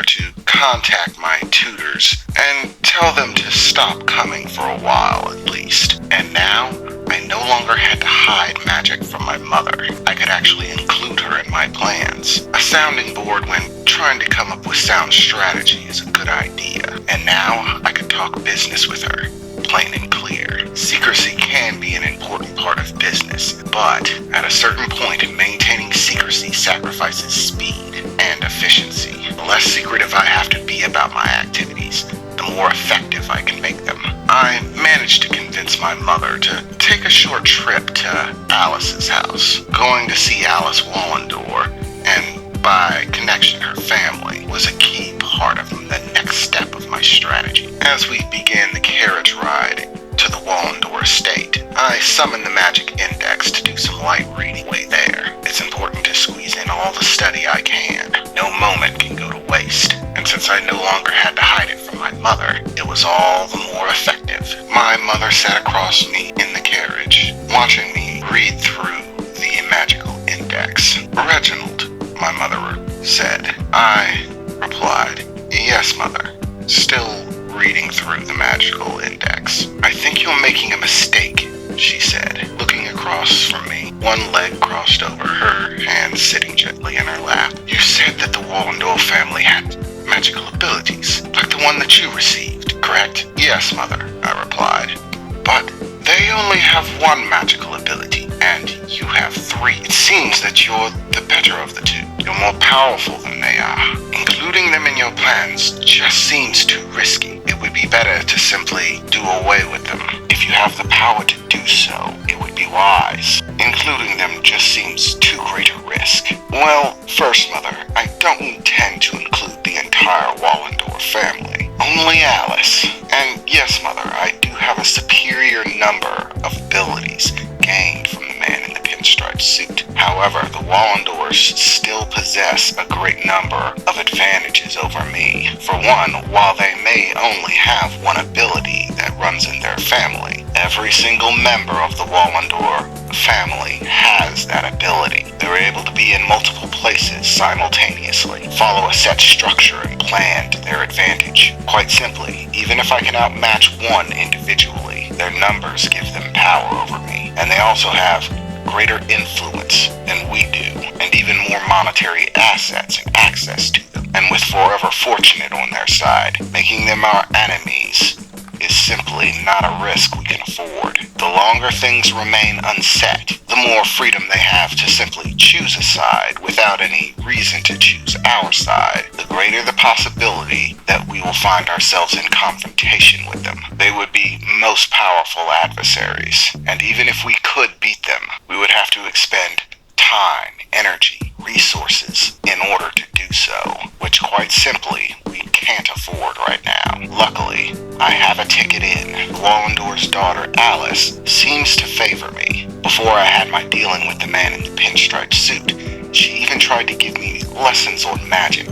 to contact my tutors and tell them to stop coming for a while at least. And now, I no longer had to hide magic from my mother. I could actually include her in my plans. A sounding board when trying to come up with sound strategy is a good idea. And now, I could talk business with her. Plain and clear. Secrecy can be an important part of business, but at a certain point, maintaining secrecy sacrifices speed and efficiency. The less secretive I have to be about my activities, the more effective I can make them. I managed to convince my mother to take a short trip to Alice's house. Going to see Alice Wallendor, and by connection her family, was a key part of the next step of my strategy. As we began the carriage ride to the Wallendor estate, I summoned the magic index to do some light reading way there. It's important to squeeze in all the study I can. No moment can go to waste. And since I no longer had to hide it from my mother, it was all the more effective. My mother sat across me in the carriage, watching me read through the magical index. "Reginald," my mother said. I replied, "Yes, mother," still reading through the magical index. "I think you're making a mistake," she said, looking across from me, one leg crossed over her, hand sitting gently in her lap. "You said that the Wallendor family had magical abilities, like the one that you received, correct?" "Yes, mother," I replied. "But they only have one magical ability, and you have three. It seems that you're the better of the two. You're more powerful than they are. Including them in your plans just seems too risky. It would be better to simply do away with them. If you have the power to do so, it would be wise. Including them just seems too great a risk." "Well, first, mother, I don't intend to include the entire Wallendor family. Only Alice. And yes, mother, I do have a superior number of abilities gained from the man in the pinstripe suit. However, the Wallendors still possess a great number of advantages over me. For one, while they may only have one ability that runs in their family, every single member of the Wallendor family has that ability. They're able to be in multiple places simultaneously, follow a set structure and plan to their advantage. Quite simply, even if I can outmatch one individually, their numbers give them power over me. And they also have greater influence than we do, and even more monetary assets and access to them. And with Forever Fortunate on their side, making them our enemies is simply not a risk we can afford. The longer things remain unset, the more freedom they have to simply choose a side without any reason to choose our side, the greater the possibility that we will find ourselves in confrontation with them. They would be most powerful adversaries, and even if we could beat them, we would have to expend time, energy, resources in order to do so, which quite simply we can't afford right now. Luckily, I have a ticket in. Wallendor's daughter, Alice, seems to favor me. Before I had my dealing with the man in the pinstripe suit, she even tried to give me lessons on magic,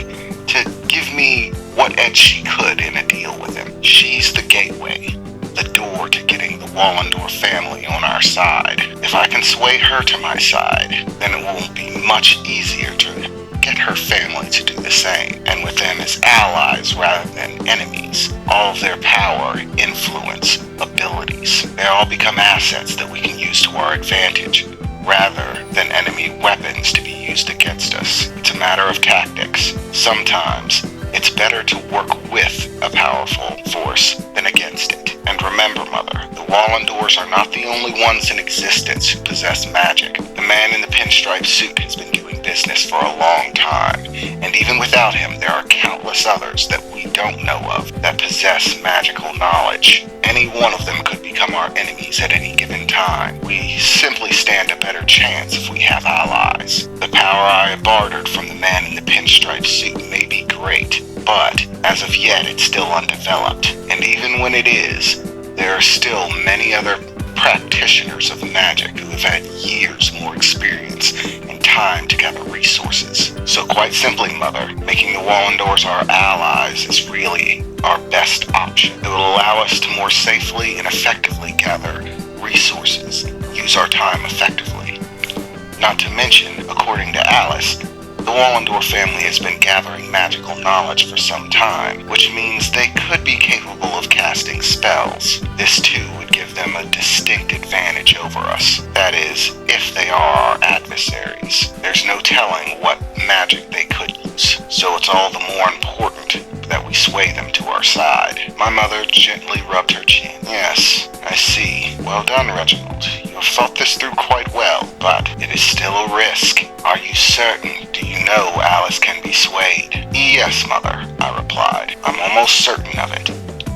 to give me what edge she could in a deal with him. She's the gateway, the door to getting the Wallendor family on our side. If I can sway her to my side, then it will be much easier to get her family to do the same, and with them as allies rather than enemies. All of their power, influence, abilities, they all become assets that we can use to our advantage, rather than enemy weapons to be used against us. It's a matter of tactics. Sometimes, it's better to work with a powerful force than against it. And remember, mother, the Wallendors are not the only ones in existence who possess magic. The man in the pinstripe suit has been doing business for a long time, and even without him, there are countless others that we don't know of that possess magical knowledge. Any one of them could become our enemies at any given time. We simply stand a better chance if we have allies. The power I bartered from the man in the pinstripe suit may be great, but as of yet it's still undeveloped. And even when it is, there are still many other practitioners of magic who have had years more experience and time to gather resources. So quite simply, mother, making the Wallendors our allies is really our best option. It will allow us to more safely and effectively gather resources, use our time effectively. Not to mention, according to Alice, The Wallendor family has been gathering magical knowledge for some time, which means they could be capable of casting spells. This too would give them a distinct advantage over us. That is, if they are our adversaries. There's no telling what magic they could use, so it's all the more important that we sway them to our side. My mother gently rubbed her chin. Yes, I see. Well done, Reginald. You have thought this through quite well, but it is still a risk. Are you certain? Do you know Alice can be swayed? Yes, Mother, I replied. I'm almost certain of it.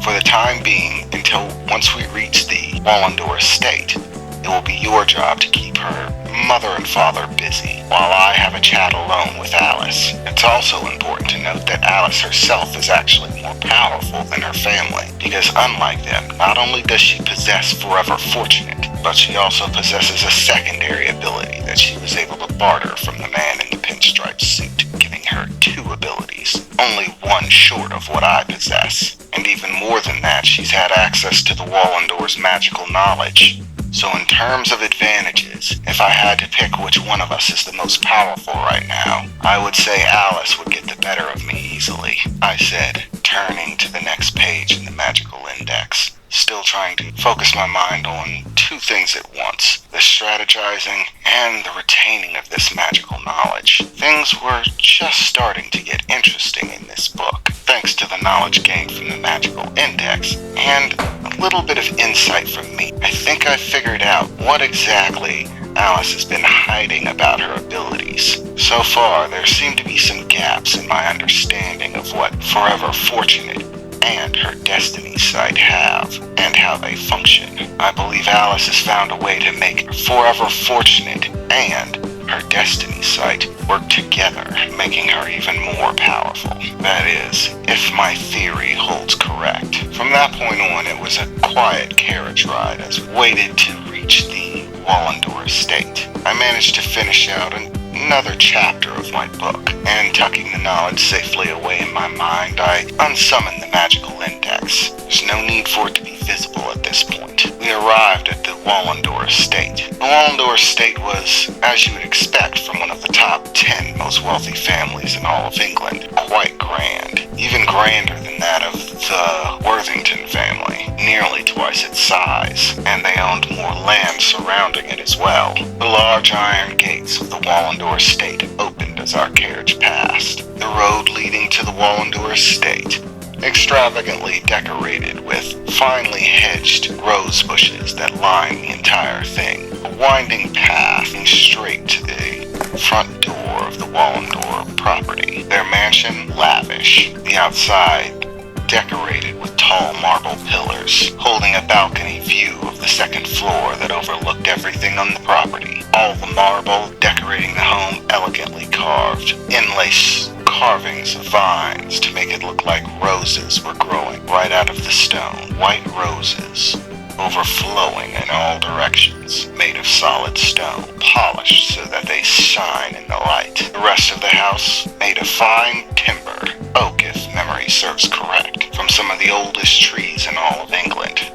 For the time being, until once we reach the Wallendor estate, it will be your job to keep her mother and father busy, while I have a chat alone with Alice. It's also important to note that Alice herself is actually more powerful than her family, because unlike them, not only does she possess Forever Fortunate, but she also possesses a secondary ability that she was able to barter from the man in the pinstripe suit, giving her 2 abilities, only one short of what I possess. And even more than that, she's had access to the Wallendor's magical knowledge. So in terms of advantages, if I had to pick which one of us is the most powerful right now, I would say Alice would get the better of me easily, I said, turning to the next page in the magical index, still trying to focus my mind on 2 things at once, the strategizing and the retaining of this magical knowledge. Things were just starting to get interesting in this book, thanks to the knowledge gained from the magical index, and a little bit of insight from me. I think I figured out what exactly Alice has been hiding about her abilities. So far, there seem to be some gaps in my understanding of what Forever Fortunate and her Destiny Sight have, and how they function. I believe Alice has found a way to make Forever Fortunate and her Destiny Sight work together, making her even more powerful. That is, if my theory holds correct. From that point on, it was a quiet carriage ride as we waited to reach the Wallendor estate. I managed to finish out another chapter of my book, and tucking the knowledge safely away in my mind, I unsummoned the magical index. There's no need for it to be visible at this point. We arrived at the Wallendor estate. The Wallendor estate was, as you would expect from one of the top 10 most wealthy families in all of England, quite grand. Even grander than that of the Worthington family, nearly twice its size, and they owned more land surrounding it as well. The large iron gates of the Wallendor estate opened as our carriage passed. The road leading to the Wallendor estate, extravagantly decorated with finely hedged rose bushes that line the entire thing. A winding path leading straight to the front door of the Wallendor property. Their mansion lavish, the outside decorated with tall marble pillars, holding a balcony view of the second floor that overlooked everything on the property. All the marble decorating the home elegantly carved, inlace carvings of vines to make it look like roses were growing right out of the stone. White roses, overflowing in all directions, made of solid stone, polished so that they shine in the light. The rest of the house made of fine timber, oak if memory serves correct, from some of the oldest trees in all of England,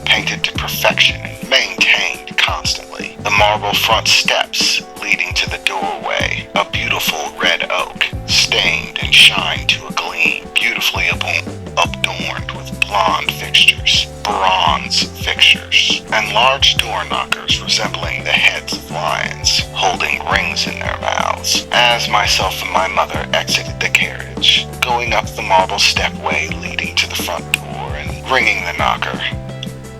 painted to perfection and maintained constantly. The marble front steps leading to the doorway, a beautiful red oak, stained and shined to a gleam, beautifully adorned with blonde fixtures, bronze fixtures, and large door knockers resembling the heads of lions, holding rings in their mouths. As myself and my mother exited the carriage, going up the marble stepway leading to the front door and ringing the knocker,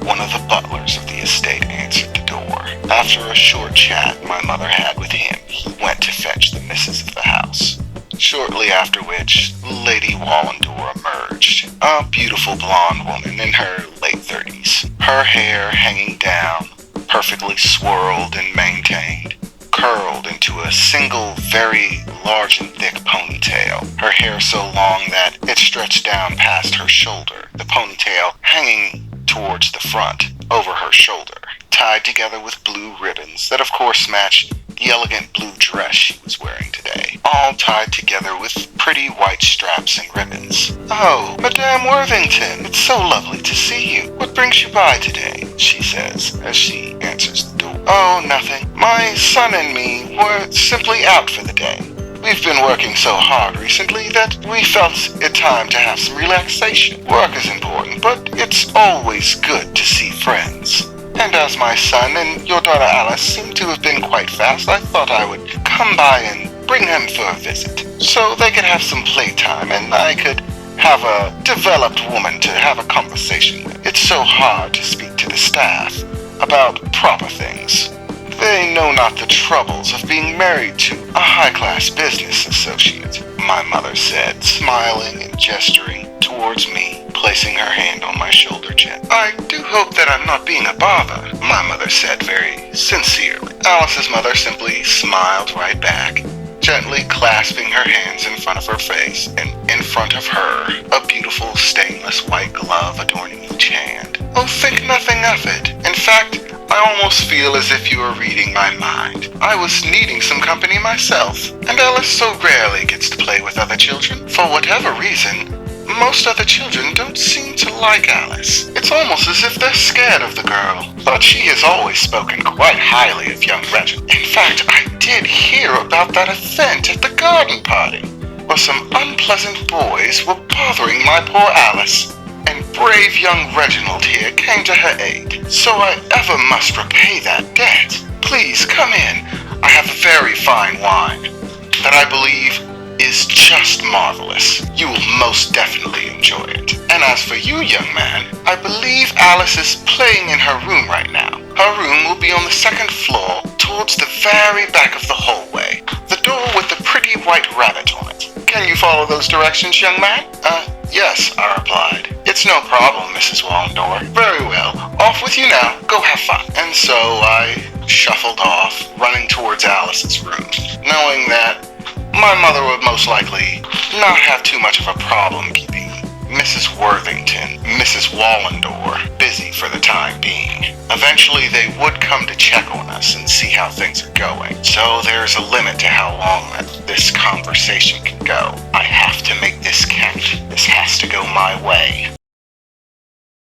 one of the butlers of the estate answered the door. After a short chat my mother had with him, he went to fetch the missus of the house. Shortly after which, Lady Wallendor emerged, a beautiful blonde woman in her late 30s, her hair hanging down, perfectly swirled and maintained, curled into a single, very large and thick ponytail, her hair so long that it stretched down past her shoulder, the ponytail hanging towards the front, over her shoulder, tied together with blue ribbons that of course matched the elegant blue dress she was wearing today, all tied together with pretty white straps and ribbons. "Oh, Madame Worthington, it's so lovely to see you. What brings you by today?" she says as she answers the door. "Oh, nothing. My son and me were simply out for the day. We've been working so hard recently that we felt it time to have some relaxation. Work is important, but it's always good to see friends. And as my son and your daughter Alice seem to have been quite fast, I thought I would come by and bring them for a visit, so they could have some playtime and I could have a developed woman to have a conversation with. It's so hard to speak to the staff about proper things. They know not the troubles of being married to a high-class business associate, my mother said, smiling and gesturing towards me, placing her hand on my shoulder gently. I do hope that I'm not being a bother, my mother said very sincerely. Alice's mother simply smiled right back, gently clasping her hands in front of her face, and in front of her, a beautiful stainless white glove adorning each hand. Oh, think nothing of it. In fact, I almost feel as if you were reading my mind. I was needing some company myself, and Alice so rarely gets to play with other children. For whatever reason, most other children don't seem to like Alice. It's almost as if they're scared of the girl. But she has always spoken quite highly of young Reginald. In fact, I did hear about that event at the garden party, where some unpleasant boys were bothering my poor Alice, and brave young Reginald here came to her aid. So I ever must repay that debt. Please come in. I have a very fine wine that I believe is just marvelous. You will most definitely enjoy it. And as for you, young man, I believe Alice is playing in her room right now. Her room will be on the second floor towards the very back of the hallway. The door with the pretty white rabbit on it. Can you follow those directions, young man? Yes, I replied. It's no problem, Mrs. Wallendor. Very well. Off with you now. Go have fun. And so I shuffled off, running towards Alice's room, knowing that my mother would most likely not have too much of a problem keeping Mrs. Worthington, Mrs. Wallendor, busy for the time being. Eventually they would come to check on us and see how things are going. So there's a limit to how long this conversation can go. I have to make this count. This has to go my way.